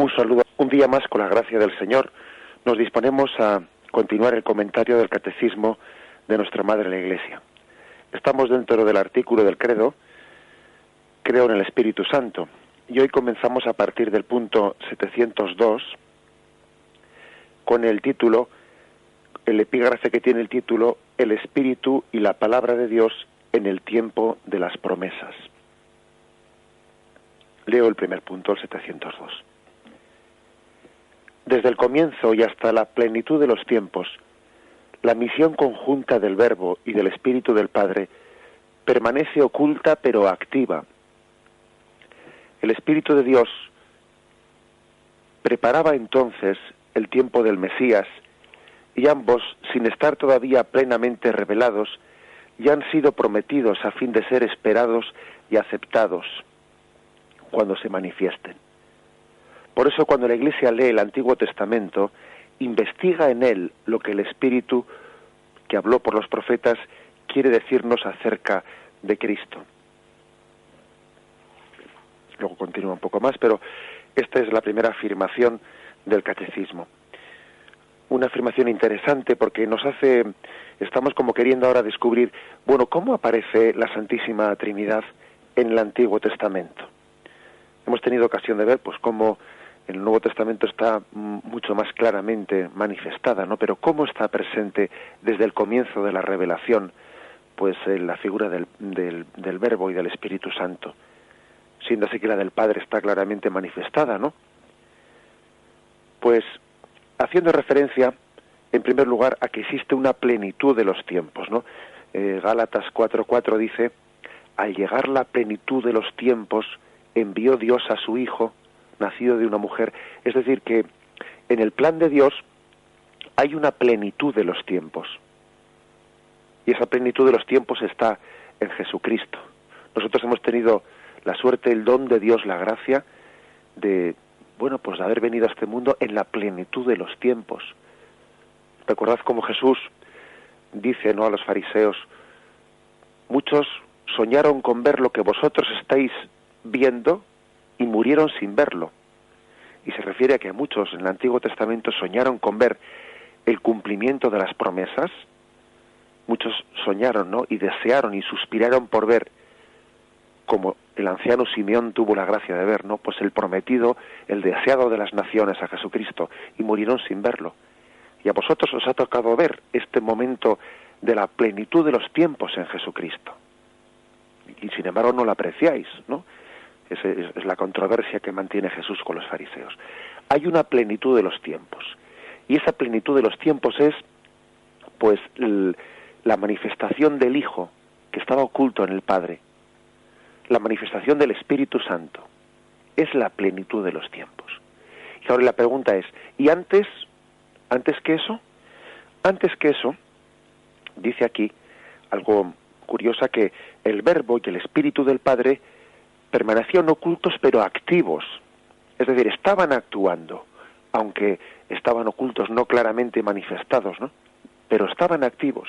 Un saludo. Un día más, con la gracia del Señor, nos disponemos a continuar el comentario del Catecismo de nuestra Madre la Iglesia. Estamos dentro del artículo del Credo, creo en el Espíritu Santo, y hoy comenzamos a partir del punto 702 con el título, el epígrafe que tiene el título, El Espíritu y la Palabra de Dios en el tiempo de las promesas. Leo el primer punto, el 702. Desde el comienzo y hasta la plenitud de los tiempos, la misión conjunta del Verbo y del Espíritu del Padre permanece oculta pero activa. El Espíritu de Dios preparaba entonces el tiempo del Mesías y ambos, sin estar todavía plenamente revelados, ya han sido prometidos a fin de ser esperados y aceptados cuando se manifiesten. Por eso cuando la Iglesia lee el Antiguo Testamento, investiga en él lo que el Espíritu que habló por los profetas quiere decirnos acerca de Cristo. Luego continúa un poco más, pero esta es la primera afirmación del Catecismo. Una afirmación interesante porque estamos como queriendo ahora descubrir, bueno, ¿cómo aparece la Santísima Trinidad en el Antiguo Testamento? Hemos tenido ocasión de ver, pues, cómo en el Nuevo Testamento está mucho más claramente manifestada, ¿no? Pero ¿cómo está presente desde el comienzo de la revelación, pues, en la figura del Verbo y del Espíritu Santo? Siendo así que la del Padre está claramente manifestada, ¿no? Pues, haciendo referencia, en primer lugar, a que existe una plenitud de los tiempos, ¿no? Gálatas 4:4 dice, al llegar la plenitud de los tiempos, envió Dios a su Hijo, nacido de una mujer. Es decir, que en el plan de Dios hay una plenitud de los tiempos. Y esa plenitud de los tiempos está en Jesucristo. Nosotros hemos tenido la suerte, el don de Dios, la gracia de, bueno, pues de haber venido a este mundo en la plenitud de los tiempos. Recordad cómo Jesús dice, ¿no?, a los fariseos, muchos soñaron con ver lo que vosotros estáis viendo y murieron sin verlo. Y se refiere a que muchos en el Antiguo Testamento soñaron con ver el cumplimiento de las promesas. Muchos soñaron, ¿no?, y desearon y suspiraron por ver, como el anciano Simeón tuvo la gracia de ver, ¿no?, pues el prometido, el deseado de las naciones, a Jesucristo, y murieron sin verlo. Y a vosotros os ha tocado ver este momento de la plenitud de los tiempos en Jesucristo. Y sin embargo no lo apreciáis, ¿no? Esa es la controversia que mantiene Jesús con los fariseos. Hay una plenitud de los tiempos. Y esa plenitud de los tiempos es, pues, la manifestación del Hijo, que estaba oculto en el Padre. La manifestación del Espíritu Santo. Es la plenitud de los tiempos. Y ahora la pregunta es, ¿y antes que eso? Antes que eso, dice aquí algo curioso, que el Verbo y el Espíritu del Padre permanecían ocultos pero activos. Es decir, estaban actuando, aunque estaban ocultos, no claramente manifestados, ¿no?, pero estaban activos.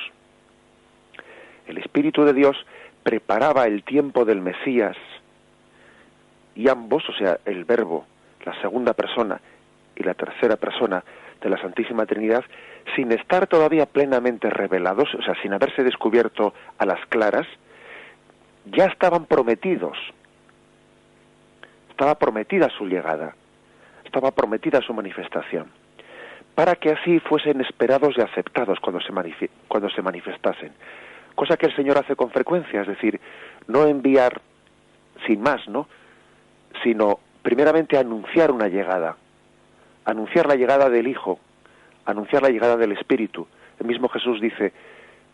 El Espíritu de Dios preparaba el tiempo del Mesías y ambos, o sea, el Verbo, la segunda persona y la tercera persona de la Santísima Trinidad, sin estar todavía plenamente revelados, o sea, sin haberse descubierto a las claras, ya estaban prometidos. Estaba prometida su llegada, estaba prometida su manifestación, para que así fuesen esperados y aceptados cuando se manifestasen. Cosa que el Señor hace con frecuencia, es decir, no enviar sin más, ¿no?, sino primeramente anunciar una llegada, anunciar la llegada del Hijo, anunciar la llegada del Espíritu. El mismo Jesús dice,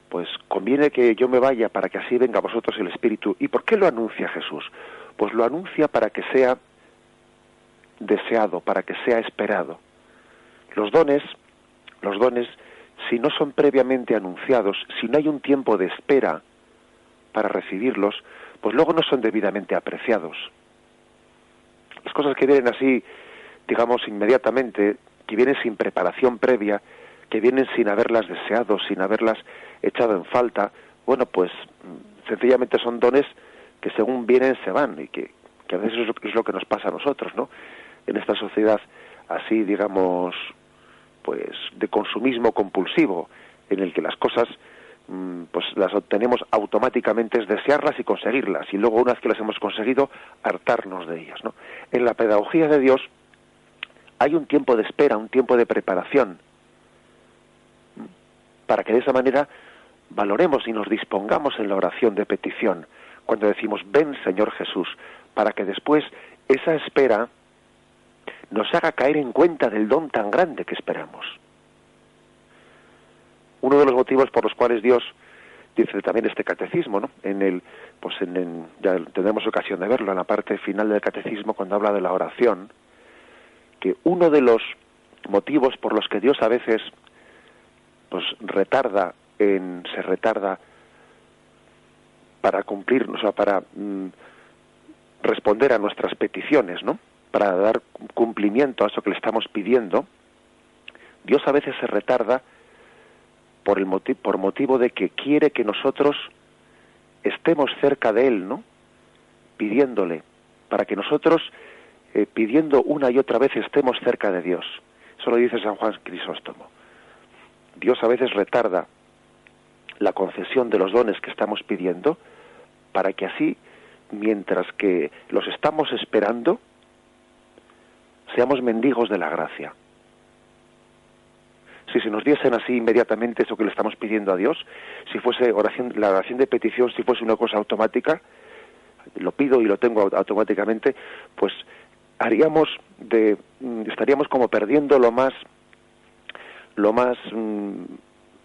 pues conviene que yo me vaya para que así venga a vosotros el Espíritu. ¿Y por qué lo anuncia Jesús? Pues lo anuncia para que sea deseado, para que sea esperado. Los dones, si no son previamente anunciados, si no hay un tiempo de espera para recibirlos, pues luego no son debidamente apreciados. Las cosas que vienen así, digamos, inmediatamente, que vienen sin preparación previa, que vienen sin haberlas deseado, sin haberlas echado en falta, bueno, pues sencillamente son dones que según vienen se van, y que a veces es lo que nos pasa a nosotros, ¿no? en esta sociedad así, digamos, pues de consumismo compulsivo, en el que las cosas pues las obtenemos automáticamente, es desearlas y conseguirlas, y luego una vez que las hemos conseguido, hartarnos de ellas, ¿no? En la pedagogía de Dios hay un tiempo de espera, un tiempo de preparación, para que de esa manera valoremos y nos dispongamos en la oración de petición, cuando decimos, ven Señor Jesús, para que después esa espera nos haga caer en cuenta del don tan grande que esperamos. Uno de los motivos por los cuales Dios, dice también este catecismo, ¿no? Ya tendremos ocasión de verlo en la parte final del catecismo, cuando habla de la oración, que uno de los motivos por los que Dios a veces pues se retarda para cumplir, o sea, para responder a nuestras peticiones, ¿no? Para dar cumplimiento a eso que le estamos pidiendo, Dios a veces se retarda por motivo de que quiere que nosotros estemos cerca de Él, ¿no? Pidiéndole, para que nosotros, pidiendo una y otra vez, estemos cerca de Dios. Eso lo dice San Juan Crisóstomo. Dios a veces retarda la concesión de los dones que estamos pidiendo, para que así, mientras que los estamos esperando, seamos mendigos de la gracia. Si se nos diesen así inmediatamente eso que le estamos pidiendo a Dios, si fuese la oración de petición, si fuese una cosa automática, lo pido y lo tengo automáticamente, pues estaríamos como perdiendo lo más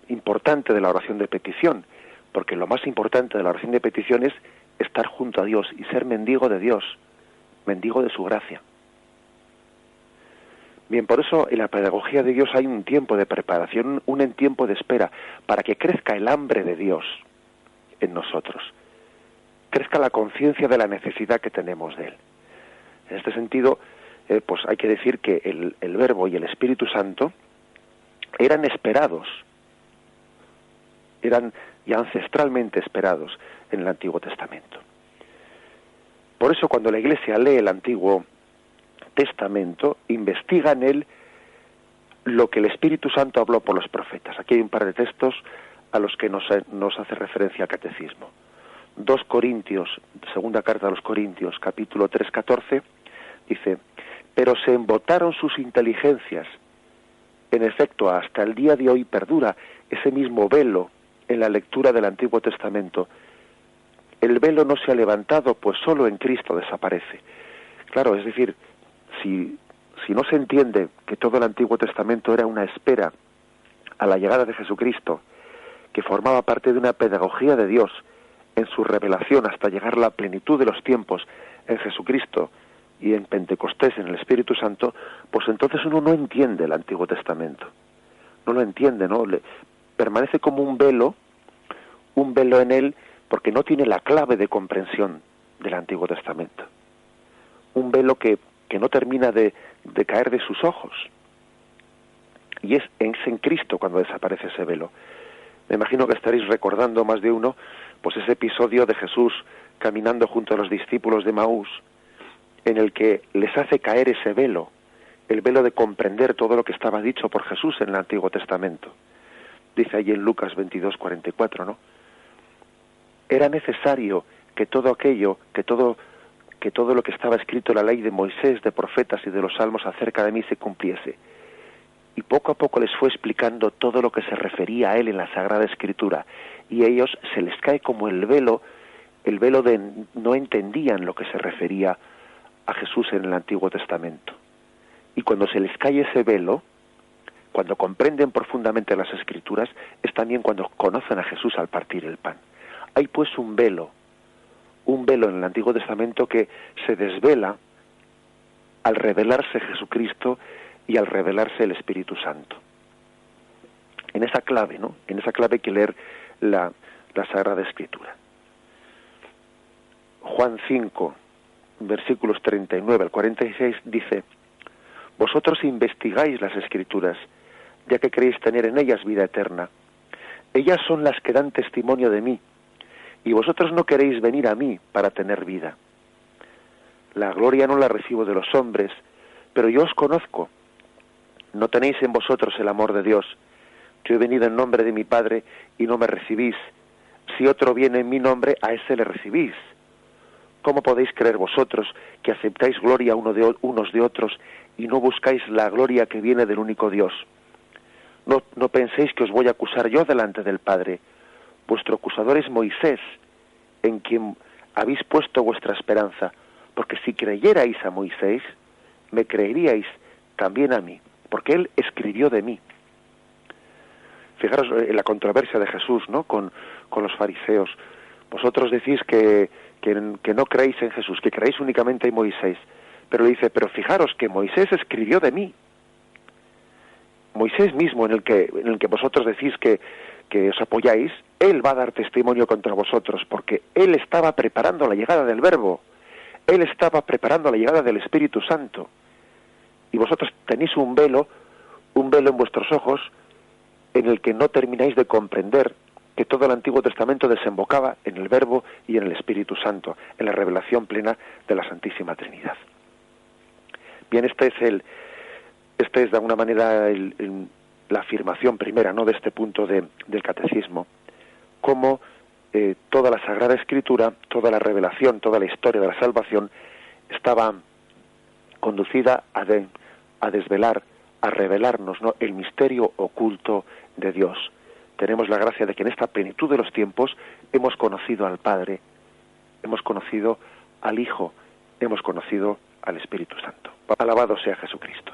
importante de la oración de petición, porque lo más importante de la oración de petición es estar junto a Dios y ser mendigo de Dios, mendigo de su gracia. Bien, por eso en la pedagogía de Dios hay un tiempo de preparación, un tiempo de espera, para que crezca el hambre de Dios en nosotros, crezca la conciencia de la necesidad que tenemos de Él. En este sentido, pues hay que decir que el Verbo y el Espíritu Santo eran esperados, eran ya ancestralmente esperados en el Antiguo Testamento. Por eso cuando la Iglesia lee el Antiguo Testamento, investiga en él lo que el Espíritu Santo habló por los profetas. Aquí hay un par de textos a los que nos hace referencia el Catecismo. 2 Corintios, segunda carta a los Corintios, capítulo 3, 14, dice: pero se embotaron sus inteligencias. En efecto, hasta el día de hoy perdura ese mismo velo en la lectura del Antiguo Testamento. El velo no se ha levantado, pues solo en Cristo desaparece. Claro, es decir, si no se entiende que todo el Antiguo Testamento era una espera a la llegada de Jesucristo, que formaba parte de una pedagogía de Dios en su revelación hasta llegar a la plenitud de los tiempos en Jesucristo y en Pentecostés, en el Espíritu Santo, pues entonces uno no entiende el Antiguo Testamento. No lo entiende, ¿no? Permanece como un velo en él, porque no tiene la clave de comprensión del Antiguo Testamento. Un velo que no termina de caer de sus ojos. Y es en Cristo cuando desaparece ese velo. Me imagino que estaréis recordando más de uno, pues ese episodio de Jesús caminando junto a los discípulos de Maús, en el que les hace caer ese velo, el velo de comprender todo lo que estaba dicho por Jesús en el Antiguo Testamento. Dice allí en Lucas 22, 44, ¿no? Era necesario que todo aquello, que todo lo que estaba escrito en la ley de Moisés, de profetas y de los salmos acerca de mí se cumpliese. Y poco a poco les fue explicando todo lo que se refería a él en la Sagrada Escritura. Y a ellos se les cae como el velo de no entendían lo que se refería a Jesús en el Antiguo Testamento. Y cuando se les cae ese velo, cuando comprenden profundamente las Escrituras, es también cuando conocen a Jesús al partir el pan. Hay pues un velo en el Antiguo Testamento que se desvela al revelarse Jesucristo y al revelarse el Espíritu Santo. En esa clave, ¿no? En esa clave hay que leer la Sagrada Escritura. Juan 5, versículos 39 al 46 dice: vosotros investigáis las Escrituras, ya que creéis tener en ellas vida eterna. Ellas son las que dan testimonio de mí, y vosotros no queréis venir a mí para tener vida. La gloria no la recibo de los hombres, pero yo os conozco. No tenéis en vosotros el amor de Dios. Yo he venido en nombre de mi Padre y no me recibís. Si otro viene en mi nombre, a ese le recibís. ¿Cómo podéis creer vosotros que aceptáis gloria unos de otros y no buscáis la gloria que viene del único Dios? No penséis que os voy a acusar yo delante del Padre. Vuestro acusador es Moisés, en quien habéis puesto vuestra esperanza, porque si creyerais a Moisés, me creeríais también a mí, porque él escribió de mí. Fijaros en la controversia de Jesús, ¿no?, con los fariseos. Vosotros decís que no creéis en Jesús, que creéis únicamente en Moisés. Pero le dice, pero fijaros que Moisés escribió de mí. Moisés mismo, en el que vosotros decís que os apoyáis, él va a dar testimonio contra vosotros, porque él estaba preparando la llegada del Verbo, él estaba preparando la llegada del Espíritu Santo, y vosotros tenéis un velo en vuestros ojos, en el que no termináis de comprender que todo el Antiguo Testamento desembocaba en el Verbo y en el Espíritu Santo, en la revelación plena de la Santísima Trinidad. Bien, esta es de alguna manera la afirmación primera, ¿no?, de este punto del catecismo, cómo toda la Sagrada Escritura, toda la revelación, toda la historia de la salvación estaba conducida a desvelar, a revelarnos, ¿no?, el misterio oculto de Dios. Tenemos la gracia de que en esta plenitud de los tiempos hemos conocido al Padre, hemos conocido al Hijo, hemos conocido al Espíritu Santo. Alabado sea Jesucristo.